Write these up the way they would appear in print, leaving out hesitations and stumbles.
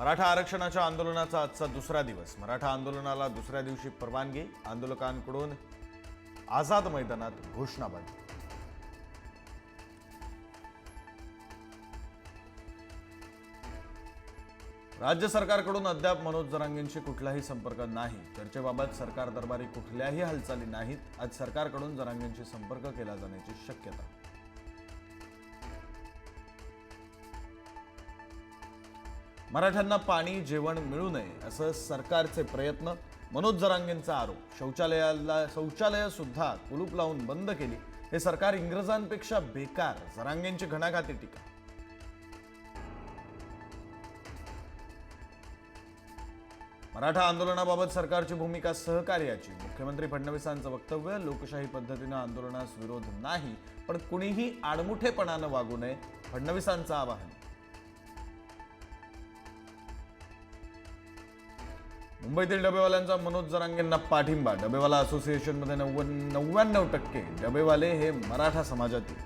मराठा आरक्षणाच्या आंदोलनाचा आजचा दुसरा दिवस। मराठा आंदोलनाला दुसऱ्या दिवशी परवानगी। आंदोलकांकडून आझाद मैदानात घोषणाबाजी। राज्य सरकारकडून अद्याप मनोज जरांगेंशी कुठलाही संपर्क नाही। चर्चेबाबत सरकार दरबारी कुठल्याही हालचाली नाहीत। आज सरकारकडून जरांगेंशी संपर्क केला जाण्याची शक्यता। मराठ्यांना पाणी जेवण मिळू नये असं सरकारचे प्रयत्न। मनोज जरांगेंचा आरोप। शौचालय सुद्धा कुलूप लावून बंद केली। हे सरकार इंग्रजांपेक्षा बेकार। जरांगेंची घणाघाती टीका। मराठा आंदोलनाबाबत सरकारची भूमिका सहकार्याची। मुख्यमंत्री फडणवीसांचं वक्तव्य। लोकशाही पद्धतीने आंदोलनास विरोध नाही, पण कुणीही आडमुठेपणाने वागू नये, फडणवीसांचं आवाहन। मुंबईतील डबेवाल्यांचा मनोज जरांगेंना पाठिंबा। डबेवाला असोसिएशनमध्ये 99% डबेवाले हे मराठा समाजातील।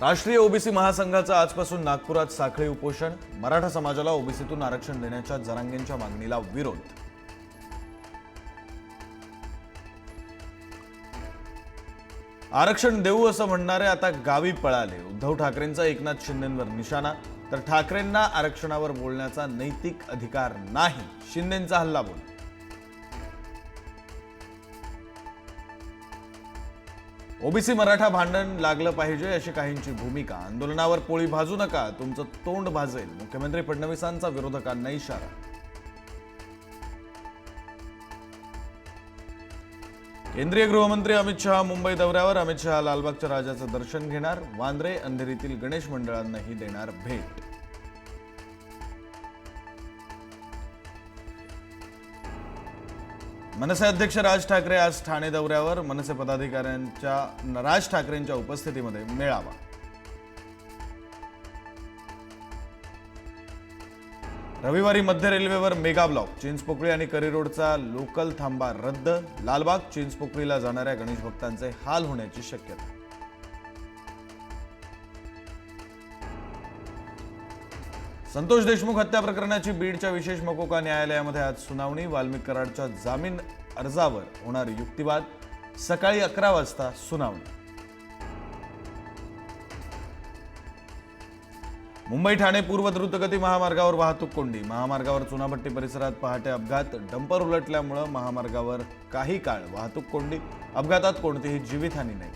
राष्ट्रीय ओबीसी महासंघाचं आजपासून नागपुरात साखळी उपोषण। मराठा समाजाला ओबीसीतून आरक्षण देण्याच्या जरांगेंच्या मागणीला विरोध। आरक्षण देऊ असं म्हणणारे आता गावी पळाले। उद्धव ठाकरेंचा एकनाथ शिंदेंवर निशाणा। तर ठाकरेंना आरक्षणावर बोलण्याचा नैतिक अधिकार नाही, शिंदेंचा हल्लाबोल। ओबीसी मराठा भांडण लागलं पाहिजे अशी काहींची भूमिका। आंदोलनावर पोळी भाजू नका, तुमचं तोंड भाजेल, मुख्यमंत्री फडणवीसांचा विरोधकांना इशारा। केंद्रीय गृहमंत्री अमित शहा मुंबई दौऱ्यावर। अमित शहा लालबागच्या राजाचं दर्शन घेणार। वांद्रे अंधेरीतील गणेश मंडळांनाही देणार भेट। मनसे अध्यक्ष राज ठाकरे आज ठाणे दौऱ्यावर। मनसे पदाधिकाऱ्यांच्या राज ठाकरेंच्या उपस्थितीमध्ये मेळावा। रविवारी मध्य रेल्वेवर मेगा ब्लॉक। चिंचपोकळी आणि करीरोडचा लोकल थांबा रद्द। लालबाग चिंचपोकळीला जाणाऱ्या गणेश भक्तांचे हाल होण्याची शक्यता। संतोष देशमुख हत्या प्रकरणाची बीडच्या विशेष मकोका न्यायालयामध्ये आज सुनावणी। वाल्मिक कराडच्या जामीन अर्जावर होणार युक्तिवाद। सकाळी 11 वाजता सुनावणी। मुंबई ठाणे पूर्व द्रुतगती महामार्गावर वाहतूक कोंडी। महामार्गावर चुनाभट्टी परिसरात पहाटे अपघात। डंपर उलटल्यामुळे महामार्गावर काही काळ वाहतूक कोंडी। अपघातात कोणतीही जीवितहानी नाही।